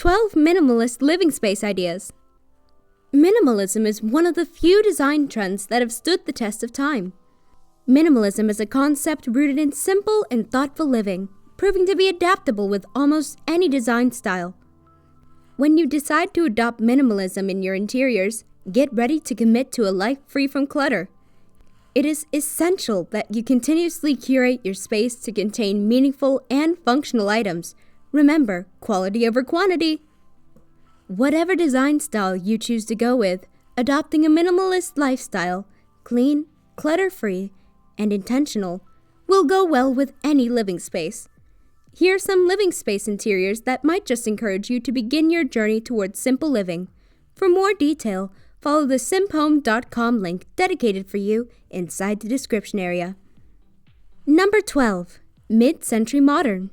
12 Minimalist Living Space Ideas. Minimalism is one of the few design trends that have stood the test of time. Minimalism is a concept rooted in simple and thoughtful living, proving to be adaptable with almost any design style. When you decide to adopt minimalism in your interiors, get ready to commit to a life free from clutter. It is essential that you continuously curate your space to contain meaningful and functional items. Remember, quality over quantity. Whatever design style you choose to go with, adopting a minimalist lifestyle, clean, clutter-free, and intentional, will go well with any living space. Here are some living space interiors that might just encourage you to begin your journey towards simple living. For more detail, follow the simphome.com link dedicated for you inside the description area. Number 12. Mid-Century Modern.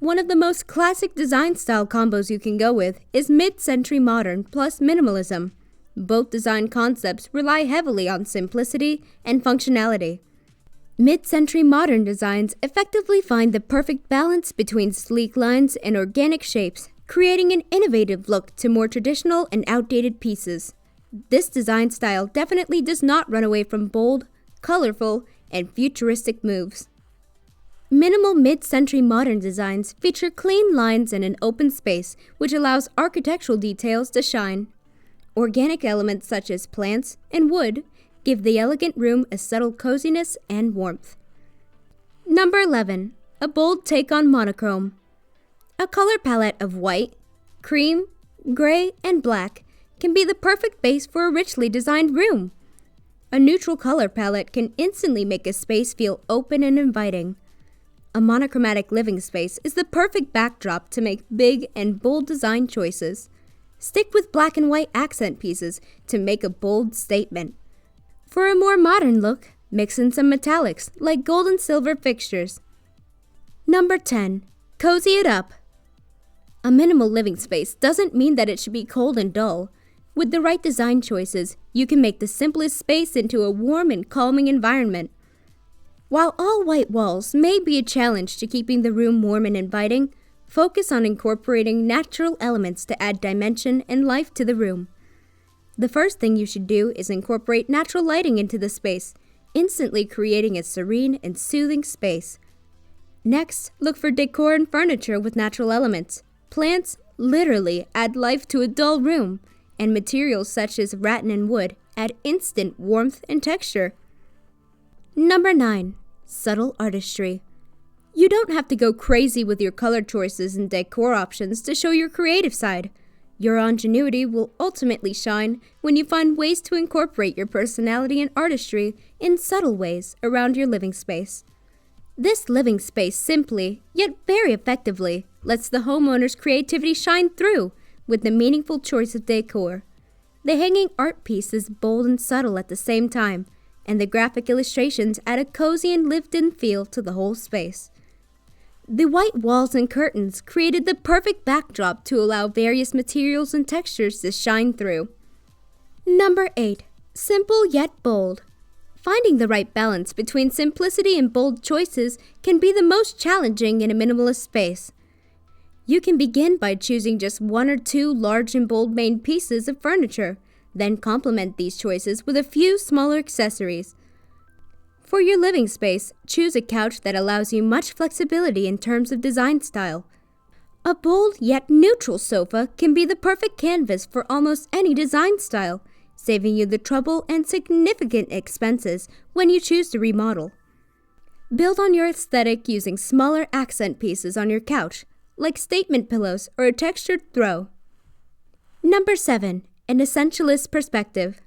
One of the most classic design style combos you can go with is mid-century modern plus minimalism. Both design concepts rely heavily on simplicity and functionality. Mid-century modern designs effectively find the perfect balance between sleek lines and organic shapes, creating an innovative look to more traditional and outdated pieces. This design style definitely does not run away from bold, colorful, and futuristic moves. Minimal mid-century modern designs feature clean lines and an open space, which allows architectural details to shine. Organic elements such as plants and wood give the elegant room a subtle coziness and warmth. Number 11. A bold take on monochrome. A color palette of white, cream, gray, and black can be the perfect base for a richly designed room. A neutral color palette can instantly make a space feel open and inviting. A monochromatic living space is the perfect backdrop to make big and bold design choices. Stick with black and white accent pieces to make a bold statement. For a more modern look, mix in some metallics like gold and silver fixtures. Number 10. Cozy it up. A minimal living space doesn't mean that it should be cold and dull. With the right design choices, you can make the simplest space into a warm and calming environment. While all white walls may be a challenge to keeping the room warm and inviting, focus on incorporating natural elements to add dimension and life to the room. The first thing you should do is incorporate natural lighting into the space, instantly creating a serene and soothing space. Next, look for decor and furniture with natural elements. Plants literally add life to a dull room, and materials such as rattan and wood add instant warmth and texture. Number 9. Subtle artistry. You don't have to go crazy with your color choices and decor options to show your creative side. Your ingenuity will ultimately shine when you find ways to incorporate your personality and artistry in subtle ways around your living space. This living space simply, yet very effectively, lets the homeowner's creativity shine through with the meaningful choice of decor. The hanging art piece is bold and subtle at the same time, and the graphic illustrations add a cozy and lived-in feel to the whole space. The white walls and curtains created the perfect backdrop to allow various materials and textures to shine through. Number 8. Simple yet bold. Finding the right balance between simplicity and bold choices can be the most challenging in a minimalist space. You can begin by choosing just one or two large and bold main pieces of furniture, then complement these choices with a few smaller accessories. For your living space, choose a couch that allows you much flexibility in terms of design style. A bold yet neutral sofa can be the perfect canvas for almost any design style, saving you the trouble and significant expenses when you choose to remodel. Build on your aesthetic using smaller accent pieces on your couch, like statement pillows or a textured throw. Number 7. An Essentialist Perspective.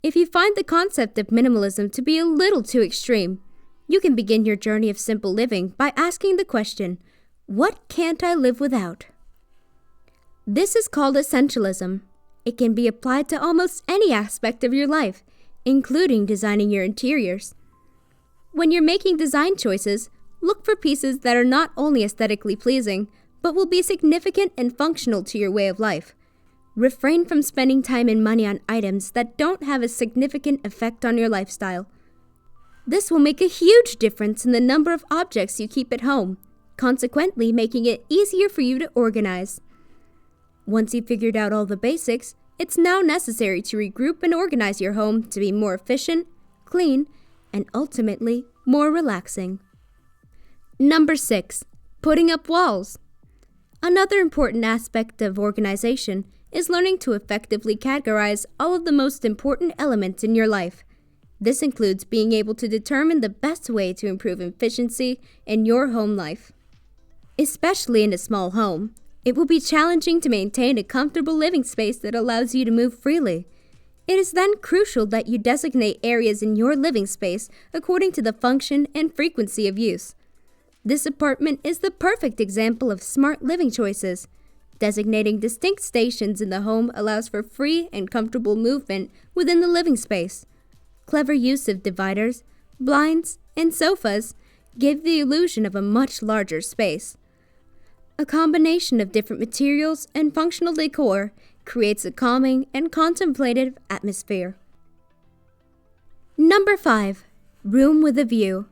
If you find the concept of minimalism to be a little too extreme, you can begin your journey of simple living by asking the question, what can't I live without? This is called essentialism. It can be applied to almost any aspect of your life, including designing your interiors. When you're making design choices, look for pieces that are not only aesthetically pleasing, but will be significant and functional to your way of life. Refrain from spending time and money on items that don't have a significant effect on your lifestyle. This will make a huge difference in the number of objects you keep at home, consequently making it easier for you to organize. Once you've figured out all the basics, it's now necessary to regroup and organize your home to be more efficient, clean, and ultimately more relaxing. Number 6. Putting up walls. Another important aspect of organization is learning to effectively categorize all of the most important elements in your life. This includes being able to determine the best way to improve efficiency in your home life. Especially in a small home, it will be challenging to maintain a comfortable living space that allows you to move freely. It is then crucial that you designate areas in your living space according to the function and frequency of use. This apartment is the perfect example of smart living choices. Designating distinct stations in the home allows for free and comfortable movement within the living space. Clever use of dividers, blinds, and sofas give the illusion of a much larger space. A combination of different materials and functional decor creates a calming and contemplative atmosphere. Number 5. Room with a view.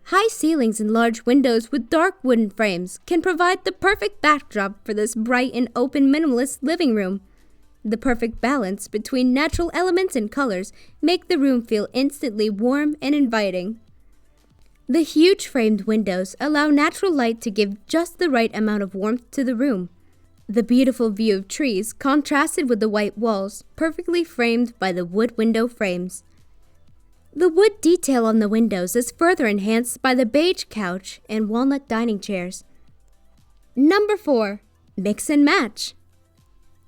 High ceilings and large windows with dark wooden frames can provide the perfect backdrop for this bright and open minimalist living room. The perfect balance between natural elements and colors make the room feel instantly warm and inviting. The huge framed windows allow natural light to give just the right amount of warmth to the room. The beautiful view of trees contrasted with the white walls, perfectly framed by the wood window frames. The wood detail on the windows is further enhanced by the beige couch and walnut dining chairs. Number 4. Mix and match.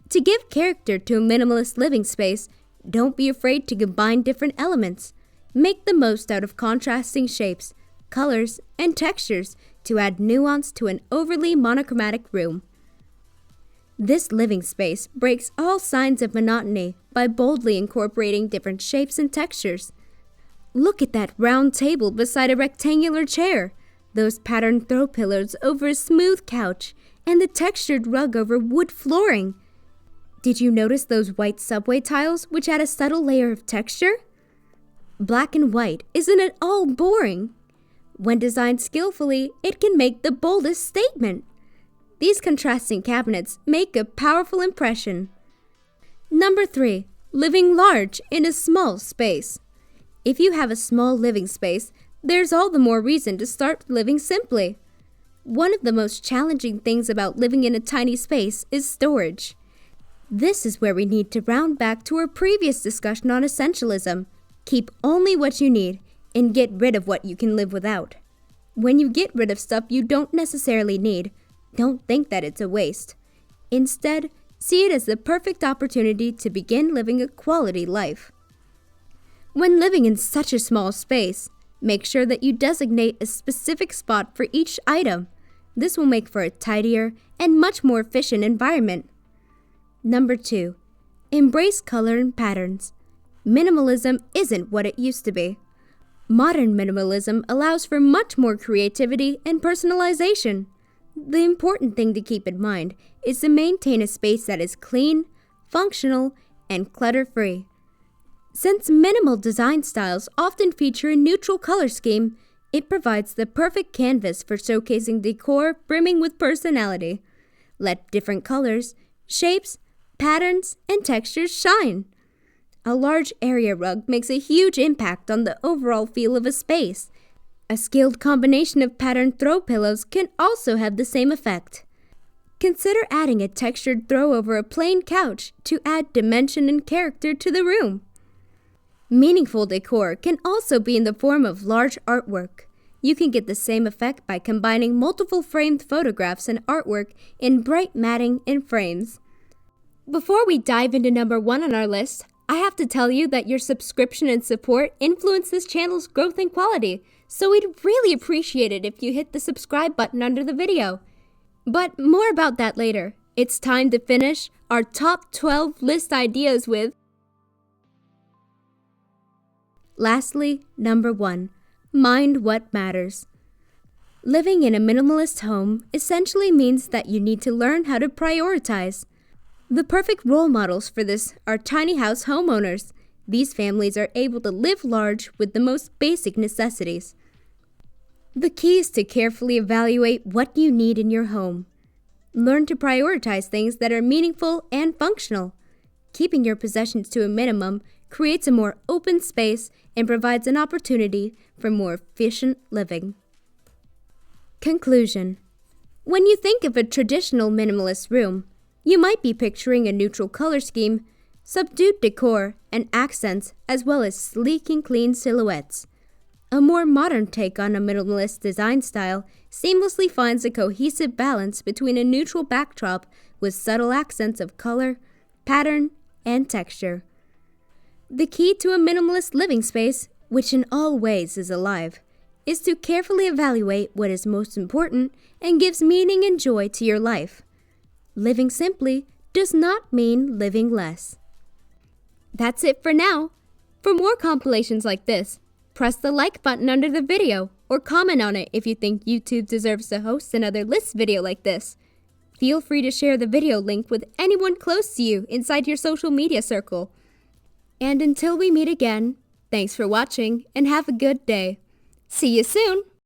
To give character to a minimalist living space, don't be afraid to combine different elements. Make the most out of contrasting shapes, colors, and textures to add nuance to an overly monochromatic room. This living space breaks all signs of monotony by boldly incorporating different shapes and textures. Look at that round table beside a rectangular chair, those patterned throw pillows over a smooth couch, and the textured rug over wood flooring. Did you notice those white subway tiles which add a subtle layer of texture? Black and white isn't at all boring. When designed skillfully, it can make the boldest statement. These contrasting cabinets make a powerful impression. Number 3. Living large in a small space. If you have a small living space, there's all the more reason to start living simply. One of the most challenging things about living in a tiny space is storage. This is where we need to round back to our previous discussion on essentialism. Keep only what you need and get rid of what you can live without. When you get rid of stuff you don't necessarily need, don't think that it's a waste. Instead, see it as the perfect opportunity to begin living a quality life. When living in such a small space, make sure that you designate a specific spot for each item. This will make for a tidier and much more efficient environment. Number 2. Embrace color and patterns. Minimalism isn't what it used to be. Modern minimalism allows for much more creativity and personalization. The important thing to keep in mind is to maintain a space that is clean, functional, and clutter-free. Since minimal design styles often feature a neutral color scheme, it provides the perfect canvas for showcasing decor brimming with personality. Let different colors, shapes, patterns, and textures shine. A large area rug makes a huge impact on the overall feel of a space. A skilled combination of patterned throw pillows can also have the same effect. Consider adding a textured throw over a plain couch to add dimension and character to the room. Meaningful decor can also be in the form of large artwork. You can get the same effect by combining multiple framed photographs and artwork in bright matting and frames. Before we dive into number 1 on our list, I have to tell you that your subscription and support influence this channel's growth and quality, so we'd really appreciate it if you hit the subscribe button under the video. But more about that later. It's time to finish our top 12 list ideas with lastly, number 1, mind what matters. Living in a minimalist home essentially means that you need to learn how to prioritize. The perfect role models for this are tiny house homeowners. These families are able to live large with the most basic necessities. The key is to carefully evaluate what you need in your home. Learn to prioritize things that are meaningful and functional. Keeping your possessions to a minimum creates a more open space and provides an opportunity for more efficient living. Conclusion. When you think of a traditional minimalist room, you might be picturing a neutral color scheme, subdued decor, and accents, as well as sleek and clean silhouettes. A more modern take on a minimalist design style seamlessly finds a cohesive balance between a neutral backdrop with subtle accents of color, pattern, and texture. The key to a minimalist living space, which in all ways is alive, is to carefully evaluate what is most important and gives meaning and joy to your life. Living simply does not mean living less. That's it for now. For more compilations like this, press the like button under the video or comment on it if you think YouTube deserves to host another list video like this. Feel free to share the video link with anyone close to you inside your social media circle. And until we meet again, thanks for watching and have a good day. See you soon!